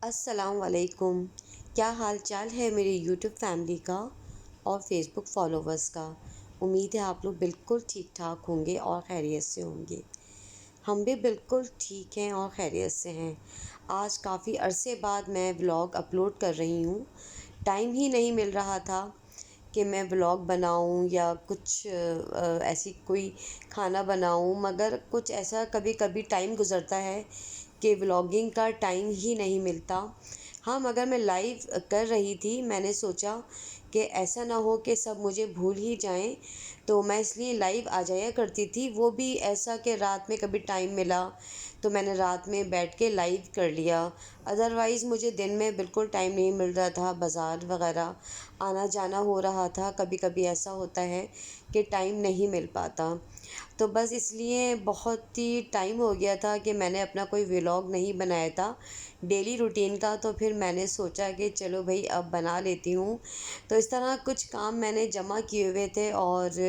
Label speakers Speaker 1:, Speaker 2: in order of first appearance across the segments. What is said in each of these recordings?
Speaker 1: अस्सलाम वालेकुम। क्या हाल चाल है मेरी यूट्यूब फैमिली का और फेसबुक फॉलोवर्स का। उम्मीद है आप लोग बिल्कुल ठीक ठाक होंगे और खैरियत से होंगे। हम भी बिल्कुल ठीक हैं और खैरियत से हैं। आज काफ़ी अरसे बाद मैं व्लॉग अपलोड कर रही हूँ। टाइम ही नहीं मिल रहा था कि मैं व्लॉग बनाऊँ या कुछ ऐसी कोई खाना बनाऊँ, मगर कुछ ऐसा कभी कभी टाइम गुज़रता है कि व्लॉगिंग का टाइम ही नहीं मिलता। हाँ, मगर मैं लाइव कर रही थी, मैंने सोचा कि ऐसा ना हो कि सब मुझे भूल ही जाएं, तो मैं इसलिए लाइव आ जाया करती थी। वो भी ऐसा कि रात में कभी टाइम मिला तो मैंने रात में बैठ के लाइव कर लिया। अदरवाइज़ मुझे दिन में बिल्कुल टाइम नहीं मिल रहा था, बाज़ार वगैरह आना जाना हो रहा था। कभी कभी ऐसा होता है कि टाइम नहीं मिल पाता, तो बस इसलिए बहुत ही टाइम हो गया था कि मैंने अपना कोई व्लॉग नहीं बनाया था डेली रूटीन का। तो फिर मैंने सोचा कि चलो भाई अब बना लेती हूँ। तो इस तरह कुछ काम मैंने जमा किए हुए थे और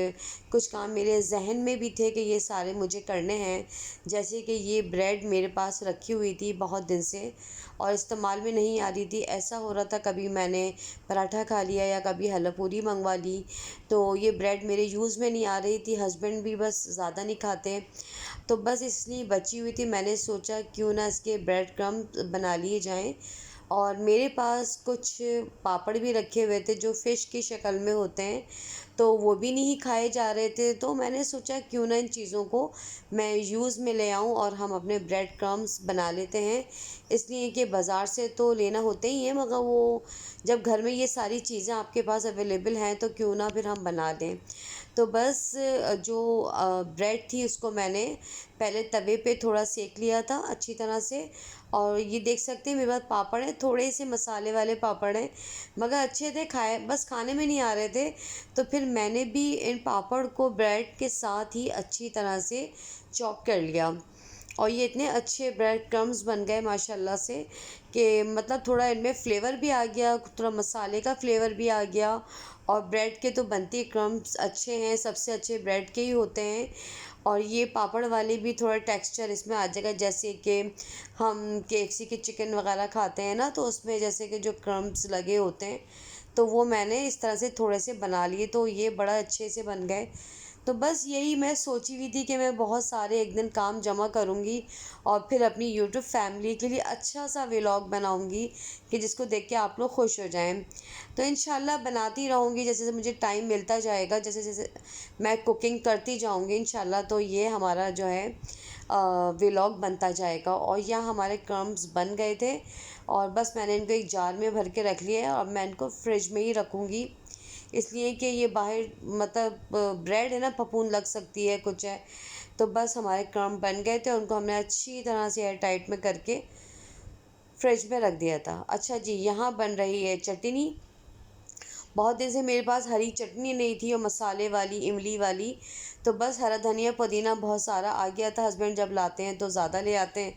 Speaker 1: कुछ काम मेरे जहन में भी थे कि ये सारे मुझे करने हैं। जैसे कि ये ब्रेड मेरे पास रखी हुई थी बहुत दिन से और इस्तेमाल में नहीं आ रही थी। ऐसा हो रहा था कभी मैंने पराठा खा लिया या कभी हलवा पूरी मंगवा ली, तो ये ब्रेड मेरे यूज़ में नहीं आ रही थी। हस्बैंड भी बस ज़्यादा नहीं खाते, तो बस इसलिए बची हुई थी। मैंने सोचा क्यों ना इसके ब्रेड क्रम्ब बना लिए जाएं। और मेरे पास कुछ पापड़ भी रखे हुए थे जो फ़िश की शक्ल में होते हैं, तो वो भी नहीं खाए जा रहे थे। तो मैंने सोचा क्यों ना इन चीज़ों को मैं यूज़ में ले आऊँ और हम अपने ब्रेड क्रम्स बना लेते हैं। इसलिए कि बाज़ार से तो लेना होते ही है, मगर वो जब घर में ये सारी चीज़ें आपके पास अवेलेबल हैं तो क्यों ना फिर हम बना दें। तो बस जो ब्रेड थी उसको मैंने पहले तवे पे थोड़ा सेक लिया था अच्छी तरह से। और ये देख सकते हैं मेरे पास पापड़ हैं, थोड़े से मसाले वाले पापड़ हैं, मगर अच्छे थे, खाए बस खाने में नहीं आ रहे थे। तो फिर मैंने भी इन पापड़ को ब्रेड के साथ ही अच्छी तरह से चॉप कर लिया। और ये इतने अच्छे ब्रेड क्रम्स बन गए माशाल्लाह से कि मतलब थोड़ा इनमें फ़्लेवर भी आ गया, थोड़ा मसाले का फ़्लेवर भी आ गया। और ब्रेड के तो बनते ही क्रम्स अच्छे हैं, सबसे अच्छे ब्रेड के ही होते हैं। और ये पापड़ वाले भी थोड़ा टेक्सचर इसमें आ जाएगा, जैसे कि हम केएफसी के चिकन वगैरह खाते हैं ना, तो उसमें जैसे कि जो क्रम्स लगे होते हैं, तो वो मैंने इस तरह से थोड़े से बना लिए, तो ये बड़ा अच्छे से बन गए। तो बस यही मैं सोची हुई थी कि मैं बहुत सारे एक दिन काम जमा करूँगी और फिर अपनी यूट्यूब फैमिली के लिए अच्छा सा व्लॉग बनाऊँगी कि जिसको देख के आप लोग खुश हो जाएं। तो इंशाल्लाह बनाती रहूँगी जैसे जैसे मुझे टाइम मिलता जाएगा, जैसे जैसे मैं कुकिंग करती जाऊँगी इंशाल्लाह। तो ये हमारा जो है व्लॉग बनता जाएगा। और यहाँ हमारे क्रम्स बन गए थे और बस मैंने इनको एक जार में भर के रख लिया है और मैं इनको फ्रिज में ही रखूँगी, इसलिए कि ये बाहर मतलब ब्रेड है ना, फफूंद लग सकती है कुछ है। तो बस हमारे क्रम्ब बन गए थे, उनको हमने अच्छी तरह से एयर टाइट में करके फ्रिज में रख दिया था। अच्छा जी, यहाँ बन रही है चटनी। बहुत दिन से मेरे पास हरी चटनी नहीं थी और मसाले वाली इमली वाली, तो बस हरा धनिया पुदीना बहुत सारा आ गया था। हस्बैंड जब लाते हैं तो ज़्यादा ले आते हैं,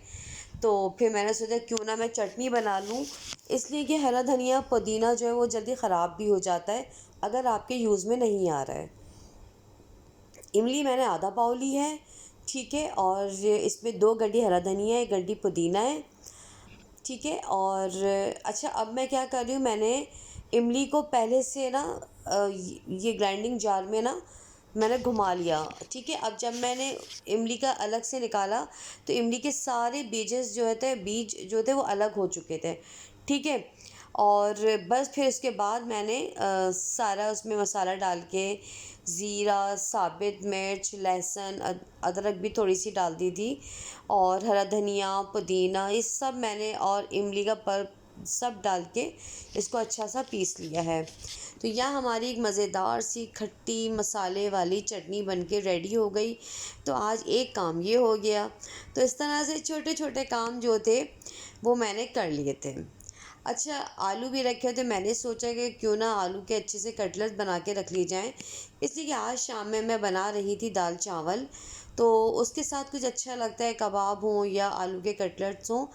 Speaker 1: तो फिर मैंने सोचा क्यों ना मैं चटनी बना लूँ। इसलिए कि हरा धनिया पुदीना जो है वो जल्दी ख़राब भी हो जाता है अगर आपके यूज़ में नहीं आ रहा है। इमली मैंने आधा पाव ली है, ठीक है, और इसमें 2 गड्डी हरा धनिया है, 1 गड्डी पुदीना है, ठीक है। और अच्छा, अब मैं क्या कर रही हूँ, मैंने इमली को पहले से ना ये ग्राइंडिंग जार में ना मैंने घुमा लिया, ठीक है। अब जब मैंने इमली का अलग से निकाला तो इमली के सारे बीज जो थे वो अलग हो चुके थे, ठीक है। और बस फिर इसके बाद मैंने सारा उसमें मसाला डाल के ज़ीरा, साबित मिर्च, लहसुन, अदरक भी थोड़ी सी डाल दी थी, और हरा धनिया, पुदीना, ये सब मैंने और इमली का पल्प सब डाल के इसको अच्छा सा पीस लिया है। तो यह हमारी एक मज़ेदार सी खट्टी मसाले वाली चटनी बन के रेडी हो गई। तो आज एक काम ये हो गया। तो इस तरह से छोटे छोटे काम जो थे वो मैंने कर लिए थे। अच्छा, आलू भी रखे थे, मैंने सोचा कि क्यों ना आलू के अच्छे से कटलेट बना के रख ली जाएं, इसलिए कि आज शाम में मैं बना रही थी दाल चावल, तो उसके साथ कुछ अच्छा लगता है, कबाब हों या आलू के कटलेट्स हों।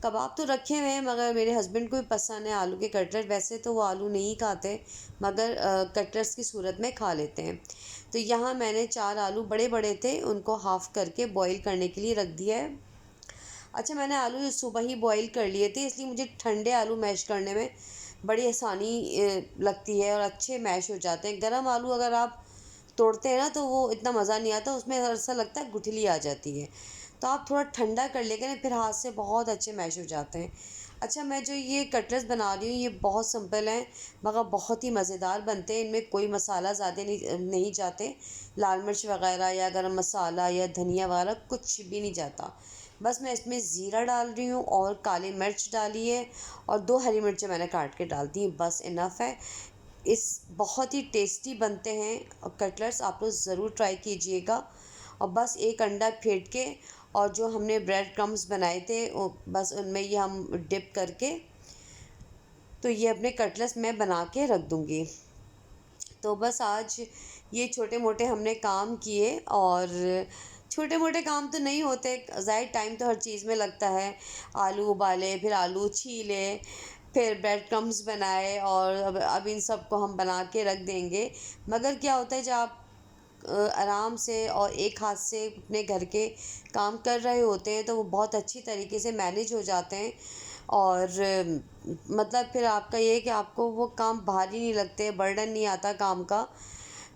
Speaker 1: कबाब तो रखे हुए हैं मगर मेरे हस्बैंड को भी पसंद है आलू के कटलेट। वैसे तो वो आलू नहीं खाते, मगर कटलेट्स की सूरत में खा लेते हैं। तो यहाँ मैंने 4 आलू बड़े बड़े थे, उनको हाफ़ करके बॉईल करने के लिए रख दिया है। अच्छा, मैंने आलू सुबह ही बॉईल कर लिए थे, इसलिए मुझे ठंडे आलू मैश करने में बड़ी आसानी लगती है और अच्छे मैश हो जाते हैं। गरम आलू अगर आप तोड़ते हैं ना तो वो इतना मज़ा नहीं आता, उसमें ऐसा लगता है गुठली आ जाती है। तो आप थोड़ा ठंडा कर लेंगे ना, फिर हाथ से बहुत अच्छे मैश हो जाते हैं। अच्छा, मैं जो ये कटलेट्स बना रही हूँ ये बहुत सिंपल हैं, मगर बहुत ही मज़ेदार बनते हैं। इनमें कोई मसाला ज़्यादा नहीं नहीं जाते, लाल मिर्च वगैरह या गरम मसाला या धनिया वगैरह कुछ भी नहीं जाता। बस मैं इसमें ज़ीरा डाल रही हूँ और काली मिर्च डाली है, और 2 हरी मिर्चें मैंने काट के डाल दी हैं, बस इनफ है। इस बहुत ही टेस्टी बनते हैं कटलेट्स, आप लोग ज़रूर ट्राई कीजिएगा। और बस एक अंडा फेंट के और जो हमने ब्रेड क्रम्स बनाए थे वो बस उनमें ये हम डिप करके, तो ये अपने कटलेट्स मैं बना के रख दूँगी। तो बस आज ये छोटे मोटे हमने काम किए, और छोटे मोटे काम तो नहीं होते, ज़ाहिर टाइम तो हर चीज़ में लगता है। आलू उबाले, फिर आलू छीले, फिर ब्रेड क्रम्स बनाए, और अब इन सब को हम बना के रख देंगे। मगर क्या होता है, जब आप आराम से और एक हाथ से अपने घर के काम कर रहे होते हैं तो वो बहुत अच्छी तरीके से मैनेज हो जाते हैं। और मतलब फिर आपका ये है कि आपको वो काम भारी नहीं लगते, बर्डन नहीं आता काम का।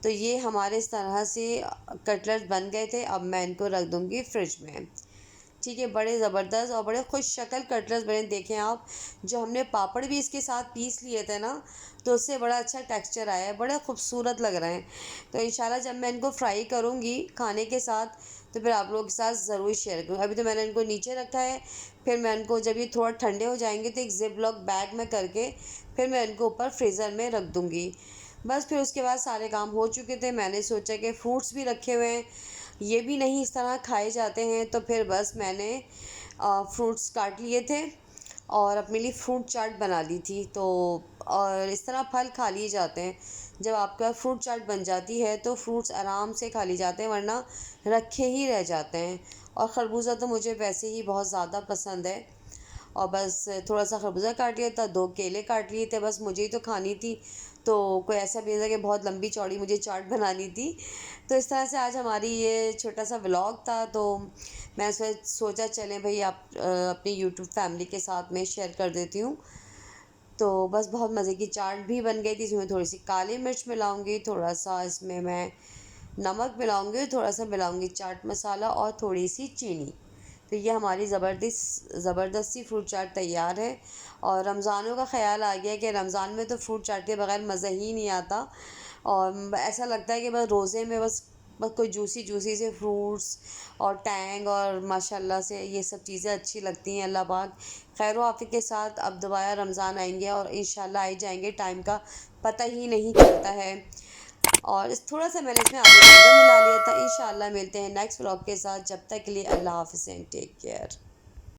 Speaker 1: तो ये हमारे इस तरह से कटलेट बन गए थे। अब मैं इनको रख दूँगी फ्रिज में। ठीक है, बड़े ज़बरदस्त और बड़े खुश शक्ल कटलेट्स बने, देखें आप। जो हमने पापड़ भी इसके साथ पीस लिए थे ना, तो उससे बड़ा अच्छा टेक्सचर आया है, बड़े खूबसूरत लग रहे हैं। तो इंशाल्लाह जब मैं इनको फ्राई करूँगी खाने के साथ तो फिर आप लोगों के साथ ज़रूर शेयर करूँगी। अभी तो मैंने इनको नीचे रखा है, फिर मैं इनको जब ये थोड़ा ठंडे हो जाएंगे तो एक ज़िप लॉक बैग में करके फिर मैं इनको ऊपर फ्रीज़र में रख दूँगी। बस फिर उसके बाद सारे काम हो चुके थे। मैंने सोचा कि फ्रूट्स भी रखे हुए हैं, ये भी नहीं इस तरह खाए जाते हैं, तो फिर बस मैंने फ्रूट्स काट लिए थे और अपने लिए फ्रूट चाट बना ली थी। तो और इस तरह फल खा लिए जाते हैं। जब आपका फ्रूट चाट बन जाती है तो फ्रूट्स आराम से खा लिए जाते हैं, वरना रखे ही रह जाते हैं। और खरबूजा तो मुझे वैसे ही बहुत ज़्यादा पसंद है, और बस थोड़ा सा खरबूजा काट लिया था, 2 केले काट लिए थे, बस मुझे ही तो खानी थी। तो कोई ऐसा भी नहीं था कि बहुत लंबी चौड़ी मुझे चाट बनानी थी। तो इस तरह से आज हमारी ये छोटा सा व्लॉग था। तो मैं सोचा चलें भाई आप अपनी यूट्यूब फैमिली के साथ में शेयर कर देती हूँ। तो बस बहुत मज़े की चाट भी बन गई थी। इसमें थोड़ी सी काली मिर्च मिलाऊंगी, थोड़ा सा इसमें मैं नमक मिलाऊंगी, थोड़ा सा मिलाऊंगी चाट मसाला और थोड़ी सी चीनी। तो ये हमारी ज़बरदस्त सी फ्रूट चाट तैयार है। और रमज़ानों का ख़्याल आ गया कि रमज़ान में तो फ्रूट चाट के बगैर मज़ा ही नहीं आता, और ऐसा लगता है कि बस रोज़े में बस कोई जूसी जूसी से फ्रूट्स और टैंग, और माशाल्लाह से ये सब चीज़ें अच्छी लगती हैं। अल्लाह पाक खैर आफियत के साथ अब दोबारा रमज़ान आएंगे और इंशाल्लाह आ ही जाएंगे, टाइम का पता ही नहीं चलता है। और इस थोड़ा सा मैंने इसमें आलू गाजर मिला लिया था। इंशाल्लाह मिलते हैं नेक्स्ट व्लॉग के साथ, जब तक के लिए अल्लाह हाफ़िज़ एंड टेक केयर।